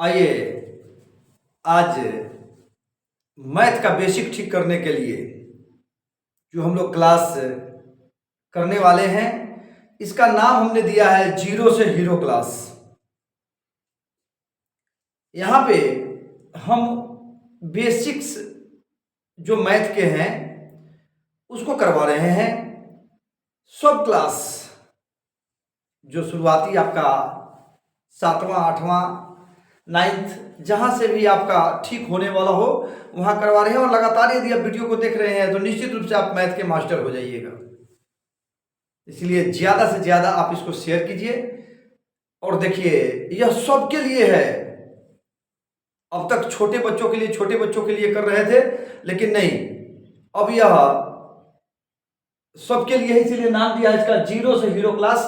आइए आज मैथ का बेसिक ठीक करने के लिए जो हम लोग क्लास करने वाले हैं, इसका नाम हमने दिया है जीरो से हीरो क्लास। यहाँ पे हम बेसिक्स जो मैथ के हैं उसको करवा रहे हैं। सब क्लास जो शुरुआती आपका 7वां 8वां 9th जहाँ से भी आपका ठीक होने वाला हो वहाँ करवा रहे हैं। और लगातार यदि आप वीडियो को देख रहे हैं तो निश्चित रूप से आप मैथ के मास्टर हो जाइएगा। इसलिए ज़्यादा से ज़्यादा आप इसको शेयर कीजिए और देखिए यह सबके लिए है। अब तक छोटे बच्चों के लिए कर रहे थे, लेकिन नहीं, अब यह सबके लिए, इसीलिए नाम दिया इसका जीरो से हीरो क्लास।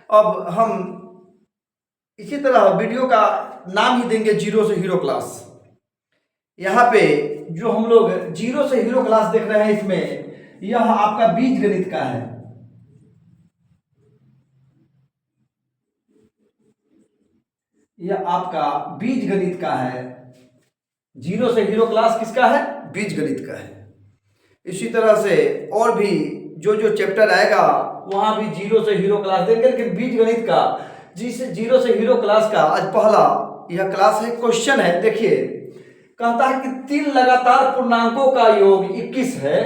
अब हम इसी तरह वीडियो का नाम ही देंगे जीरो से हीरो क्लास। यहाँ पे जो हम लोग जीरो से हीरो क्लास देख रहे हैं, इसमें यह आपका बीज गणित का है। यह आपका बीज गणित का है। जीरो से हीरो क्लास किसका है? बीज गणित का है। इसी तरह से और भी जो जो चैप्टर आएगा वहां भी जीरो से हीरो क्लास देंगे, लेकिन बीज गणित का जिस जीरो से हीरो क्लास का आज पहला यह क्लास है। क्वेश्चन है, देखिए, कहता है कि 3 लगातार पूर्णांकों का योग 21 है,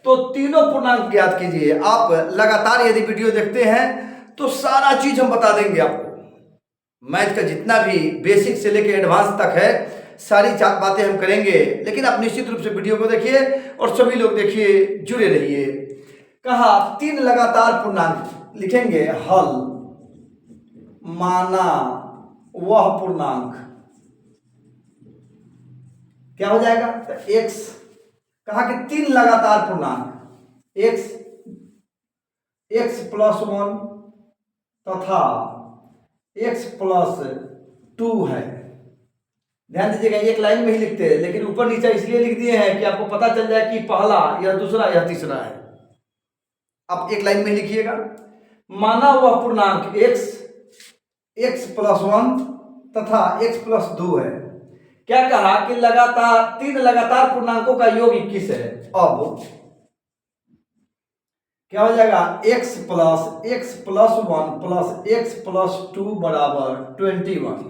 तो तीनों पूर्णांक ज्ञात कीजिए। आप लगातार यदि वीडियो देखते हैं तो सारा चीज हम बता देंगे आपको। मैथ का जितना भी बेसिक से लेकर एडवांस तक है सारी बातें हम करेंगे, लेकिन आप निश्चित रूप से वीडियो को देखिए और सभी लोग देखिए, जुड़े रहिए। कहा 3 लगातार पूर्णांक लिखेंगे, हल माना वह पूर्णांक क्या हो जाएगा? तो x। कहा कि 3 लगातार पूर्णांक x प्लस 1 तथा x प्लस 2 है। ध्यान दीजिएगा, एक लाइन में ही लिखते हैं, लेकिन ऊपर नीचे इसलिए लिख दिए हैं कि आपको पता चल जाए कि पहला या दूसरा या तीसरा है। आप एक लाइन में लिखिएगा, माना हुआ पूर्णांक x प्लस 1 तथा x प्लस 2 है। क्या कहा कि लगातार 3 लगातार पूर्णांकों का योग 21 है। अब क्या हो जाएगा? x plus 1 plus x plus 2 बराबर 21।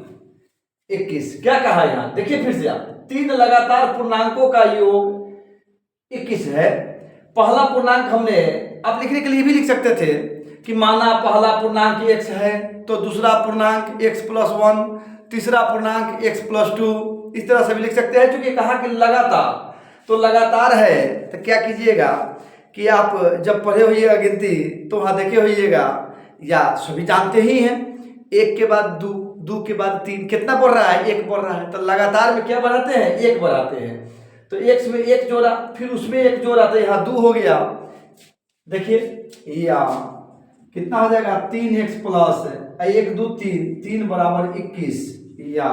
21 क्या कहा यहां? देखिए फिर से आप, 3 लगातार पूर्णांकों का योग 21 है। पहला पूर्णांक हमने, आप लिखने के लिए भी लिख सकते थे कि माना पहला पूर्णांक x है, तो दूसरा पूर्णांक x प्लस 1, तीसरा पूर्णांक x प्लस 2, इस तरह से भी लिख सकते हैं। क्योंकि कहा कि लगातार, तो लगातार है तो क्या कीजिएगा कि आप जब पढ़े होइएगा गिनती तो वहां देखे होइएगा, या सभी जानते ही हैं, 1 के बाद 2, 2 के बाद 3, कितना बढ़ रहा है? 1 बढ़ रहा है। तो लगातार में क्या बढ़ाते हैं? 1 बढ़ाते हैं। तो x में 1 जोड़ा, फिर उसमें 1 जोड़ा, तो यहाँ 2 हो गया। देखिए या कितना हो जाएगा? 3x प्लस 1 2 3 बराबर 21, या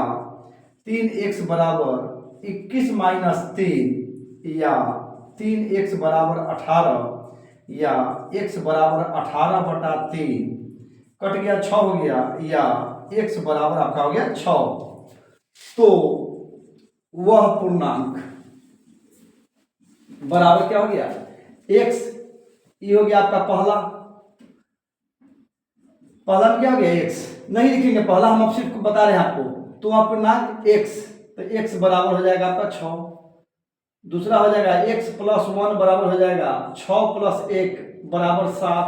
3x बराबर 21 माइनस 3, या 3x बराबर 18, या x बराबर 18/3, कट गया 6 हो गया, या x बराबर आपका हो गया 6। तो वह पूर्णांक बराबर क्या हो गया? x, ये हो गया आपका पहला में क्या हो गया? x नहीं लिखेंगे पहला, हम अब सिर्फ बता रहे हैं आपको। तो वह पूर्णांक x, तो x बराबर हो जाएगा आपका 6। दूसरा हो जाएगा x प्लस 1 बराबर हो जाएगा 6 प्लस 1 बराबर 7,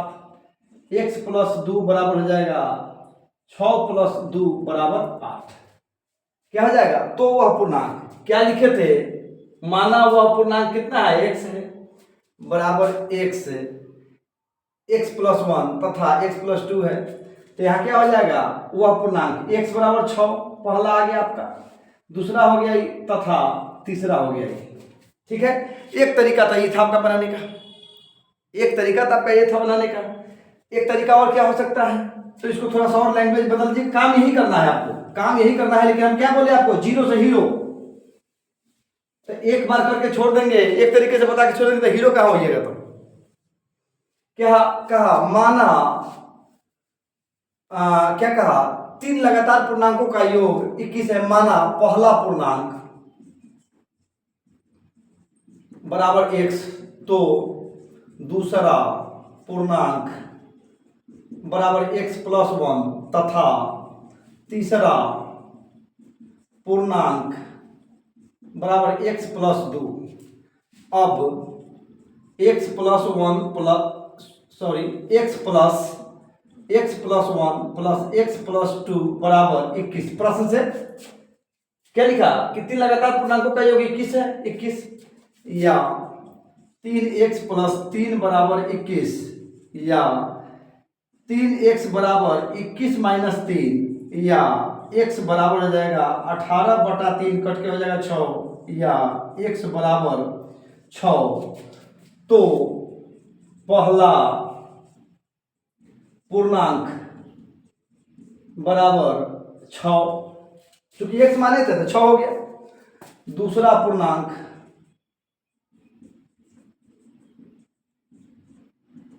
x प्लस 2 बराबर हो जाएगा 6 प्लस 2 बराबर 8। क्या हो जाएगा? तो वह पूर्णांक क्या लिखे थे? माना वह पूर्णांक कितना है? x है, बराबर x प्लस 1 तथा x प्लस 2 है। तो यहाँ क्या हो जाएगा? वह पूर्णांक x बराबर 6, पहला आ गया आपका, दूसरा हो गया तथा तीसरा हो गया। ठीक है, एक तरीका था ये था आपका बनाने का, एक तरीका था आपका ये था बनाने का। एक तरीका और क्या हो सकता है? तो इसको थोड़ा सा और लैंग्वेज बदल दीजिए। काम यही करना है आपको, काम यही करना है, लेकिन हम क्या बोले आपको? जीरो से हीरो। तो एक बार करके छोड़ देंगे, एक तरीके से बता के छोड़ देंगे तो हीरो कहाँ होइएगा? तो क्या कहा? माना क्या कहा? तीन लगातार पूर्णांकों का योग 21 है, माना पहला पूर्णांक बराबर x, तो दूसरा पूर्णांक बराबर x प्लस 1 तथा तीसरा पूर्णांक बराबर x प्लस 2। अब x plus 1 plus x plus 2 बराबर 21। प्रश्न से क्या लिखा कि तीन लगातार पूर्णांकों का योग 21 है, 21 या 3x प्लस 3 बराबर 21 या 3x बराबर 21 माइनस 3 या x बराबर हो जाएगा 18/3 कट के हो जाएगा 6 या x बराबर 6। तो पहला पूर्णांक बराबर 6, चूंकि x माने थे तो 6 हो गया। दूसरा पूर्णांक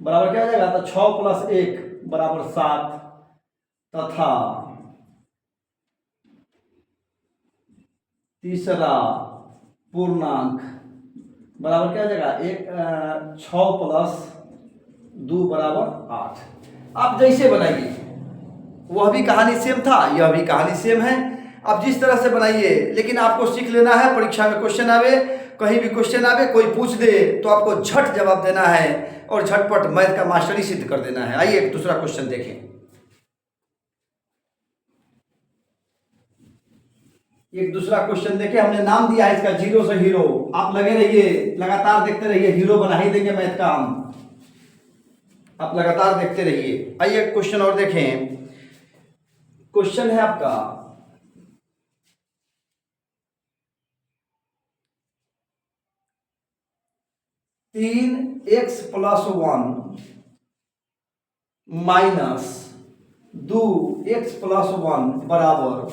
बराबर क्या हो जाएगा, तो 6 प्लस 1 बराबर 7 तथा तीसरा पूर्णांक बराबर क्या हो जाएगा 6 प्लस 2 बराबर 8। आप जैसे बनाइए, वह भी कहानी सेम था, यह भी कहानी सेम है। आप जिस तरह से बनाइए, लेकिन आपको सीख लेना है, परीक्षा में क्वेश्चन आवे, कहीं भी क्वेश्चन आवे, कोई पूछ दे तो आपको झट जवाब देना है और झटपट मैथ का मास्टरी सिद्ध कर देना है। आइए एक दूसरा क्वेश्चन देखें। एक दूसरा क्वेश्चन देखें, हमने नाम दिया है इसका जीरो से हीरो। आप लगे रहिए, लगातार देखते रहिए, हीरो बना ही देंगे मैथ का हम। आप लगातार देखते रहिए। आइए क्वेश्चन और देखें। क्वेश्चन है आपका 3x plus 1 minus 2x plus 1 बराबर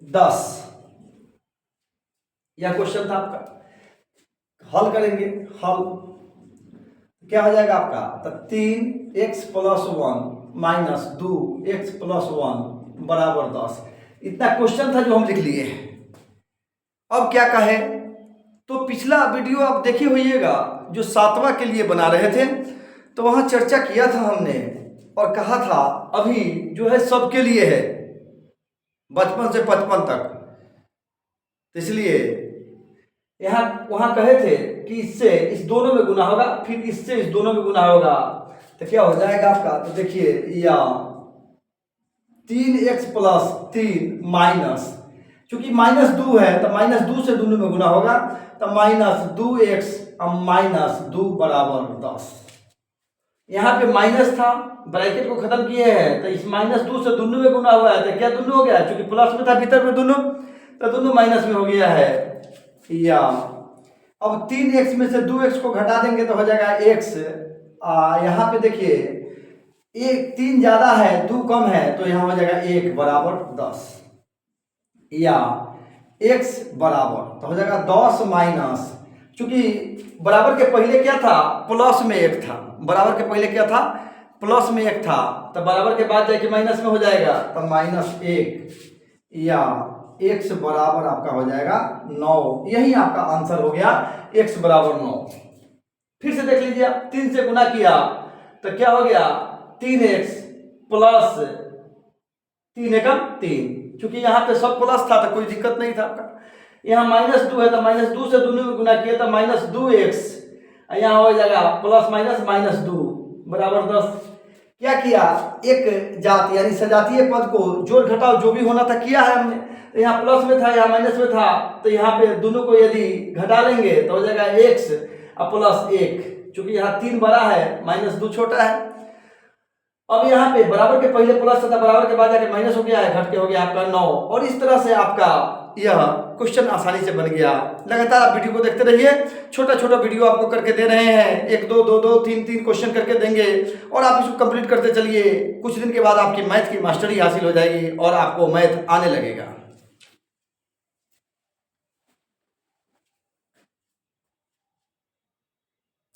10। यह क्वेश्चन था आपका। हल करेंगे, हल क्या हो जाएगा आपका, तो 3x plus 1 minus 2x plus 1 बराबर 10। इतना क्वेश्चन था जो हम लिख लिए। अब क्या कहे, तो पिछला वीडियो आप देखे होइएगा जो 7वां के लिए बना रहे थे, तो वहां चर्चा किया था हमने और कहा था अभी जो है सबके लिए है, बचपन से 55 तक। तो इसलिए यहाँ वहां कहे थे कि इससे इस दोनों में गुना होगा, फिर इससे इस दोनों में गुना होगा, तो क्या हो जाएगा आपका, तो देखिए या 3x प्लस 3 माइनस, चूंकि माइनस 2 है तो माइनस 2 से दोनों में गुना होगा, तो माइनस 2x माइनस 2 बराबर 10। यहाँ पे माइनस था, ब्रैकेट को खत्म किए हैं, तो इस माइनस 2 से दोनों में गुना हुआ है, तो क्या दोनों हो गया, चूंकि प्लस में था भीतर में दोनों, तो दोनों माइनस में हो गया है। या अब 3x में से 2x को घटा देंगे तो हो जाएगा x। यहाँ पे देखिए 3 ज्यादा है 2 कम है, तो यहाँ हो जाएगा 1 बराबर 10। या x बराबर तो हो जाएगा 10 माइनस, चूंकि बराबर के पहले क्या था, प्लस में 1 था, बराबर के पहले क्या था, प्लस में 1 था, तो बराबर के बाद जाके माइनस में हो जाएगा, तो माइनस 1 या x बराबर आपका हो जाएगा 9। यही आपका आंसर हो गया, x बराबर 9। फिर से देख लीजिए, 3 से गुना किया तो क्या हो गया, 3x प्लस 3 एकम 3, क्योंकि यहाँ पे सब प्लस था तो कोई दिक्कत नहीं था आपका। यहाँ माइनस 2 है तो माइनस 2 से दोनों में गुना किया तो माइनस 2x, यहाँ हो जाएगा प्लस माइनस माइनस 2 बराबर 10। क्या किया, एक जात यानी सजातीय पद को जोड़ घटाव जो भी होना था किया है हमने। तो यहाँ प्लस में था, यहाँ माइनस में था, तो यहाँ पे दोनों को यदि घटा लेंगे तो हो जाएगा x और प्लस 1, चूंकि यहाँ 3 बड़ा है माइनस 2 छोटा है। अब यहाँ पे बराबर के पहले प्लस था, बराबर के बाद जाके माइनस हो गया है, घट के हो गया आपका 9। और इस तरह से आपका यह क्वेश्चन आसानी से बन गया। लगातार आप वीडियो को देखते रहिए, छोटा छोटा वीडियो आपको करके दे रहे हैं, 1 2 2 2 3 3 क्वेश्चन करके देंगे और आप इसको कंप्लीट करते चलिए। कुछ दिन के बाद आपकी मैथ की मास्टरी हासिल हो जाएगी और आपको मैथ आने लगेगा।